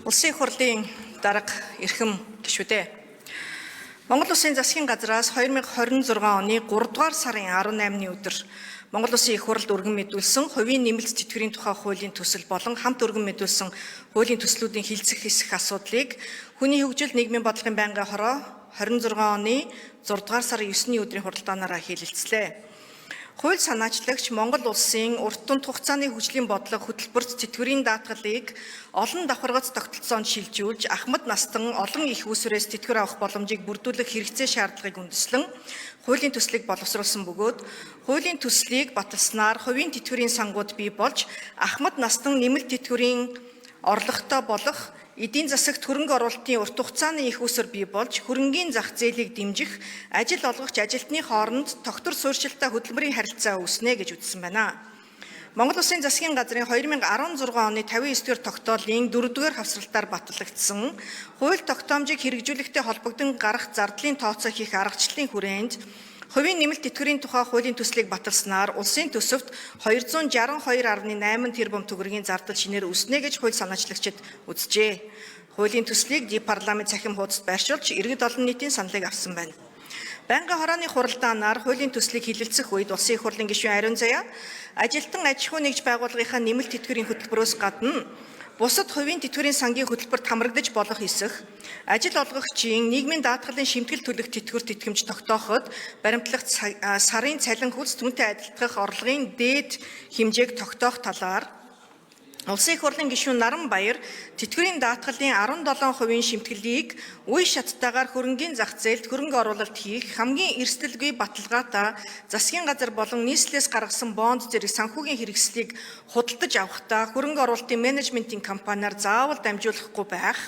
Улсын их хурлын дарга эрхэм гишүүдээ. Монгол Улсын засгийн газраас 2026 оны 3 дугаар сарын 18-ны өдөр Монгол Улсын их хурлд өргөн мэдүүлсэн хувийн нэмэлт тэтгэврийн тухай хуулийн төсөл болон хамт өргөн мэдүүлсэн хуулийн төслүүдийн хилцэх хэсэх асуудлыг хүний хөгжил нийгмийн бодлогын байнгын хороо 26 оны 6 дугаар сарын 9-ний өдрийн хуралдаанаараа хэлэлцлээ. Хууль санаачлагч Монгол Улсын урт тунд хугацааны хөгжлийн бодлого хөтөлбөрт тэтгэврийн даатгалыг олон давхаргац тогтолцоонд шилжүүлж ахмад настан олон их үүсвэрээс тэтгэвэр авах боломжийг бүрдүүлэх хэрэгцээ шаардлагыг үндэслэн хуулийн төслийг боловсруулсан бөгөөд хуулийн төслийг баталснаар хувийн тэтгэврийн сангууд бий болж ахмад настан нэмэлт тэтгэврийн орлоготой болох эдийн засагт хөрөнгө оруулалтын урт хугацааны их үүсвэр бий болж хөрөнгийн зах зээлийг дэмжих, ажил олгогч ажилтны хооронд тогтвор суурьшилтай хөдөлмөрийн харилцаа үүснэ гэж үзсэн байна. Монгол Улсын засгийн газрын 2016 оны 59-р тогтоолын 4-р хавсралтаар батлагдсан хууль тогтоомжийг хэрэгжүүлэхтэй холбогдсон гарах зардлын тооцоо хийх аргачлалын хүрээнд хувийн нэмэлт тэтгэврийн тухай хуулийн төслийг баталснаар улсын төсөвт 262.8 тэрбум төгрөгийн зардал шинээр үүснэ гэж хууль санаачлагчид үзжээ. Хуулийн төслийг парламент цахим хуудасд байршуулж иргэд олон нийтийн саналыг авсан байна. Байнгын хорооны хуралдаанаар хуулийн төслийг хилэлцэх үед улсын их хурлын гишүүн Ариун Заяа ажилтан аж ахуй нэгж байгууллагынхаа нэмэлт тэтгэврийн хөтөлбөрөөс гадна бусад хувийн тэтгэврийн сангийн хөтөлбөрт хамрагдаж болох эсэх, ажил олгогчийн нийгмийн даатгалын шимтгэл төлөх тэтгэвэр тэтгэмж тогтооход баримтлах сарын цалин хөлс түүнтэй адилдах орлогын дээд хэмжээг тогтоох талаар Улсын их хурлын гишүүн Наран Баяр тэтгэврийн даатгалын 17% шимтгэлийг үе шаттайгаар хөрөнгийн зах зээлд хөрөнгө оруулалт хийх хамгийн эрсдэлгүй баталгаатай засгийн газар болон нийслэлээс гаргасан бонд зэрэг санхүүгийн хэрэгслийг худалдаж авахдаа хөрөнгө оруулалтын менежментийн компаниар заавал дамжуулахгүй байх,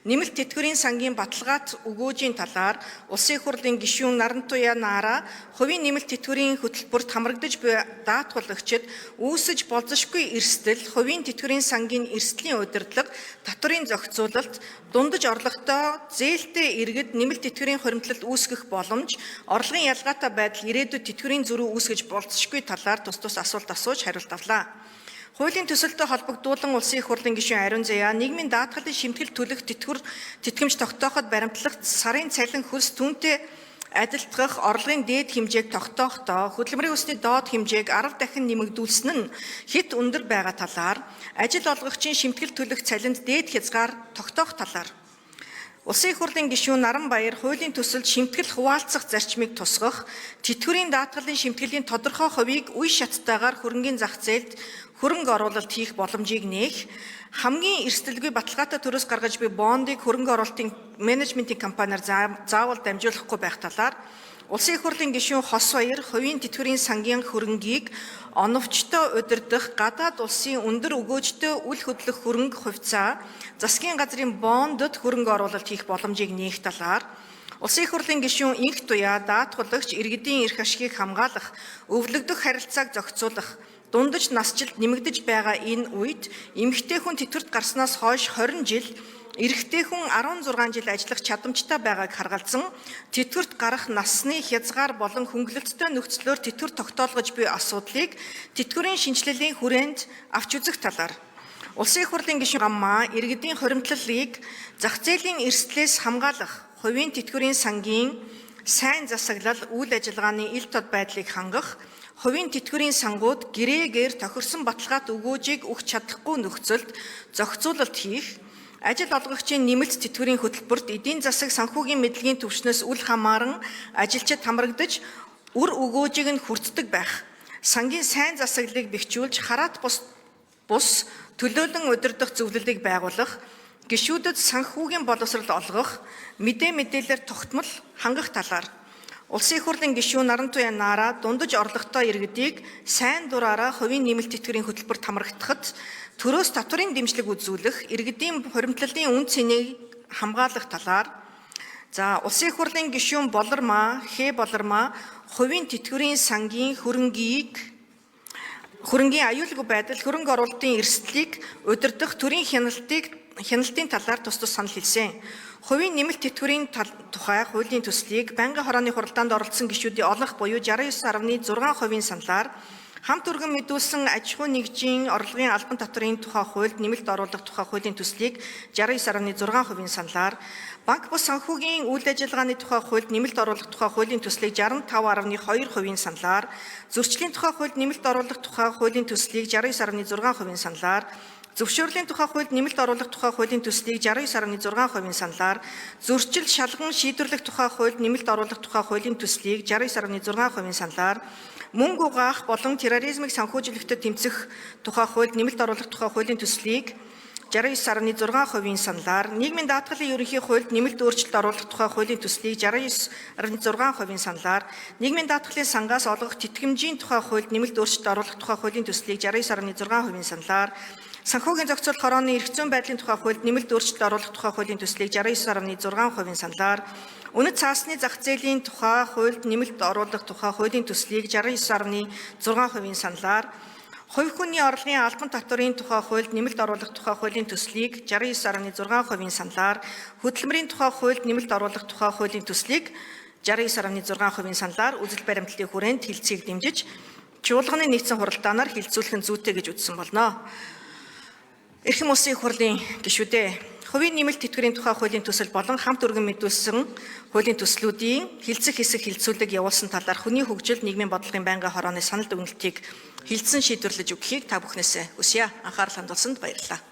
нэмэлт тэтгэврийн сангийн баталгаат өгөөжийн талаар Улсын их хурлын гишүүн Нарантуяа Наара хувийн нэмэлт тэтгэврийн хөтөлбөрт хамрагдаж буй даатгалагчид үүсэж болзошгүй эрсдэл, хувийн тэтгэврийн сангийн эрсдлийн удирдлага, татврын зохицуулалт, дундаж орлоготой зээлтэй иргэд нэмэлт тэтгэврийн хуримтлалд үүсгэх боломж, орлогын ялгаатай байдал ирээдүйд тэтгэврийн зөрүү үүсгэж болзошгүй талаар тус асуулт асууж хариулт авлаа. Хуулийн төсөлтөд холбогдуулан Улсын их хурлын гишүүн Ариун Заяа нийгмийн даатгалын шимтгэл төлөх тэтгэмж тогтооход баримтлах сарын цалин хөлс түүнтэй адилдах орлогын дээд хэмжээг тогтоохдоо хөдөлмөрийн өсний доод хэмжээг 10 дахин нэмэгдүүлсэн нь хэд өндөр байгаа талаар, ажил олгогчийн шимтгэл төлөх цалинд дээд хязгаар тогтоох талаар Улсын их хурлын гишүүн Наран Баяр хуулийн төсөлд шимтгэл хуваалцах зарчмыг тусгах, тэтгэврийн даатгалын шимтгэлийн тодорхой хувийг үе шаттайгаар хөрөнгийн зах зээлд хөрөнгө оруулалт хийх боломжийг нээх, хамгийн эрсдэлгүй баталгаатай төрөөс гаргаж буй бондыг хөрөнгө оруулалтын менежментийн компаниар заавал дамжуулахгүй байх талаар Улсын их хурлын гишүүн Хос Баяр хувийн тэтгэврийн сангийн хөрөнгийг оновчтой удирдах гадаад улсын өндөр өгөөжтэй үл хөдлөх хөрөнгө хувьцаа засгийн газрын бондод хөрөнгө оруулалт хийх боломжийг нээх талаар Улсын их хурлын гишүүн Инх Туяа даатгалагч иргэдийн эрх ашигыг хамгаалах, өвлөгдөх харилцааг зохицуулах, дундаж насжилт нэмэгдэж байгаа энэ үед эмэгтэй хүн тэтгэврт гарснаас хойш 20 жил, эрэгтэй хүн 16 жил ажиллах чадамжтай байгааг харгалзан тэтгэврт гарах насны хязгаар болон хөнгөлөлттэй нөхцлөөр тэтгэвэр тогтоолгож буй асуудлыг тэтгэврийн шинжилгээний хүрээнд авч үзэх талаар Улсын их хурлын гишүүн Гаммаа иргэдийн хуримтлалыг зах зээлийн эрсдлээс хамгаалах, хувийн тэтгэврийн сангийн сайн засаглал үйл ажиллагааны ил тод байдлыг хангах, хувийн тэтгэврийн сангууд гэрээгээр тохирсон баталгаат өгөөжийг өгч чадахгүй нөхцөлд зохицуулалт хийх, ажил олгогчийн нэмэлт тэтгэврийн хөтөлбөрт эдийн засаг санхүүгийн мэдлэгийн түвшнээс үл хамааран ажилчид хамрагдаж үр өгөөжийг нь хүртдэг байх, сангийн сайн засаглалыг бэхжүүлж хараат бус төлөөлөн удирдах зөвлөлийг байгуулах, гишүүдэд санхүүгийн боловсрол олгох, мэдээлэлээр тогтмол хангах талаар Улсын их хурлын гишүүн Нарантуяа Наара дундаж орлоготой иргэдийг сайн дураараа хувийн нэмэлт тэтгэврийн хөтөлбөрт хамрагдахад төрөөс татврын дэмжлэг үзүүлэх, иргэдийн хуримтлалын үн цэнийг хамгаалах талаар Улсын их хурлын гишүүн Болормаа, Болормаа хувийн тэтгэврийн сангийн хөрөнгийн аюулгүй байдал, хөрөнгө оруулалтын эрсдлийг удирдах төрийн хяналтын талаар тус санал хэлсэн. Хувийн нэмэлт тэтгэврийн тухай хуулийн төслийг байнгын хорооны хуралдаанд оролцсон гишүүдийн олонх буюу 69.6% саналаар Хамт өргөн мэдүүлсэн аж ахуй нэгжийн орлогын албан татврын тухай хуульд нэмэлт оруулах тухай хуулийн төслийг 69.6% саналаар, банк бус санхүүгийн үйл ажиллагааны тухай хуульд нэмэлт оруулах тухай хуулийн төслийг 65.2% саналаар, зөрчлийн тухай хуульд нэмэлт оруулах тухай хуулийн төслийг 69.6% саналаар, зөвшөөрлийн тухай хуульд нэмэлт оруулах тухай хуулийн төслийг 69.6% саналаар, зөрчил шалган шийдвэрлэх тухай хуульд нэмэлт оруулах тухай хуулийн төслийг 69.6% саналаар, мөнгө угаах болон терроризмыг санхүүжүүлэхтэй тэмцэх тухай хуульд нэмэлт оруулах тухай хуулийн төслийг 69.6% саналаар, нийгмийн даатгалын ерөнхий хуульд нэмэлт өөрчлөлт оруулах тухай хуулийн төслийг 69.6% саналаар, нийгмийн даатгалын сангаас олгох тэтгэмжийн тухай хуульд нэмэлт өөрчлөлт оруулах тухай хуулийн төслийг 69.6% саналаар, санхүүгийн зохицуулалт хорооны эрх зүйн байдлын тухай хуульд нэмэлт өөрчлөлт оруулах тухай хуулийн төслийг 69.6% саналаар, үнэт цаасны зах зээлийн тухай хуульд нэмэлт оруулах тухай хуулийн төслийг 69.6% саналаар, хувь хүний орлогын албан татврын тухай хуульд нэмэлт оруулах тухай хуулийн төслийг 69.6% саналаар, хөдөлмөрийн тухай хуульд нэмэлт оруулах тухай хуулийн төслийг 69.6% саналаар үзэл баримтлалын хүрээнд хэлцгийг дэмжиж, чуулганы нийцсэн хуралдаанаар хилцүүлэх нь зүйтэй гэж үзсэн болно. Эрхэм улсын их хурлын гишүүдээ, хувийн нэмэлт тэтгэврийн тухай хуулийн төсөл болон хамт өргөн мэдүүлсэн хуулийн төслүүдийн хэлцэх хэсэг хилцүүлэг явуулсан талаар хүний хөгжил, нийгмийн бодлогын байнгын хорооны санал дүгнэлтийг хилцэн шийдвэрлэж өгөхийг та бүхнээсээ хүсье. Анхаарал хандуулсанд баярлалаа.